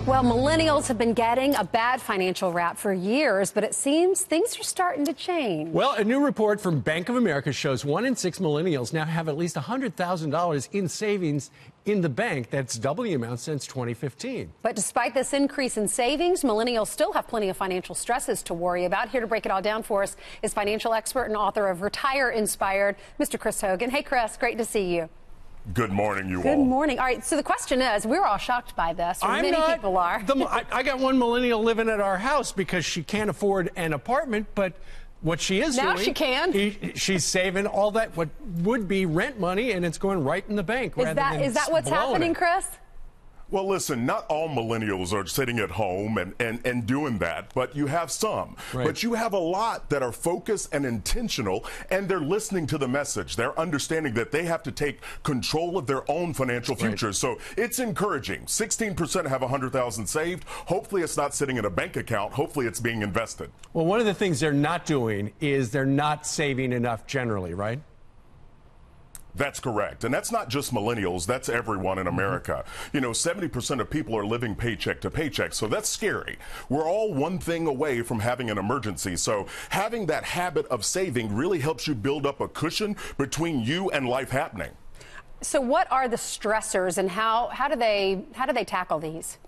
Well, millennials have been getting a bad financial rap for years, but it seems things are starting to change. Well, a new report from Bank of America shows 1 in 6 millennials now have at least $100,000 in savings in the bank. That's double the amount since 2015. But despite this increase in savings, millennials still have plenty of financial stresses to worry about. Here to break it all down for us is financial expert and author of Retire Inspired, Mr. Chris Hogan. Hey, Chris, great to see you. Good morning, you all. Good morning. All right, so the question is, we're all shocked by this, or many people are. I got one millennial living at our house because she can't afford an apartment, but what she is now doing, she can. She's saving all that what would be rent money, and it's going right in the bank. Is that what's happening, Chris? Well, listen, not all millennials are sitting at home and doing that, but you have some. Right. But you have a lot that are focused and intentional, and they're listening to the message. They're understanding that they have to take control of their own financial future. Right. So it's encouraging. 16% have $100,000 saved. Hopefully it's not sitting in a bank account. Hopefully it's being invested. Well, one of the things they're not doing is they're not saving enough generally, right? That's correct. And that's not just millennials. That's everyone in America. You know, 70% of people are living paycheck to paycheck. So that's scary. We're all one thing away from having an emergency. So having that habit of saving really helps you build up a cushion between you and life happening. So what are the stressors, and how do they tackle these?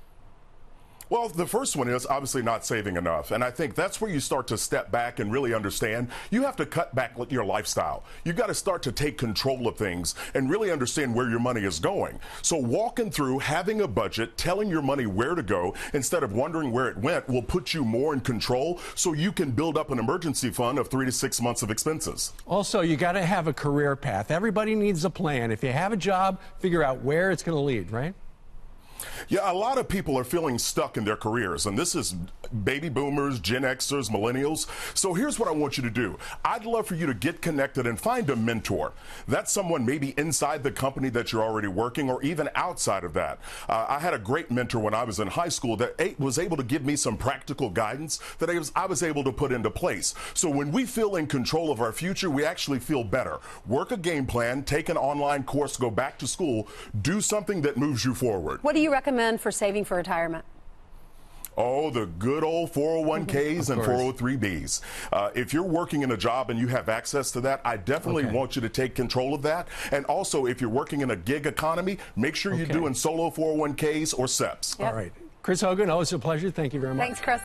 Well, the first one is obviously not saving enough. And I think that's where you start to step back and really understand you have to cut back your lifestyle. You've got to start to take control of things and really understand where your money is going. So walking through, having a budget, telling your money where to go instead of wondering where it went will put you more in control so you can build up an emergency fund of 3 to 6 months of expenses. Also, you got to have a career path. Everybody needs a plan. If you have a job, figure out where it's going to lead, right? Yeah, a lot of people are feeling stuck in their careers, and this is baby boomers, Gen Xers, millennials. So here's what I want you to do. I'd love for you to get connected and find a mentor. That's someone maybe inside the company that you're already working or even outside of that. I had a great mentor when I was in high school that was able to give me some practical guidance that I was able to put into place. So when we feel in control of our future, we actually feel better. Work a game plan, take an online course, go back to school, do something that moves you forward. What do you recommend for saving for retirement? Oh, the good old 401ks and 403bs. If you're working in a job and you have access to that, I definitely want you to take control of that. And also, if you're working in a gig economy, make sure you're doing solo 401ks or SEPs. Yep. All right. Chris Hogan, always a pleasure. Thank you very much. Thanks, Chris.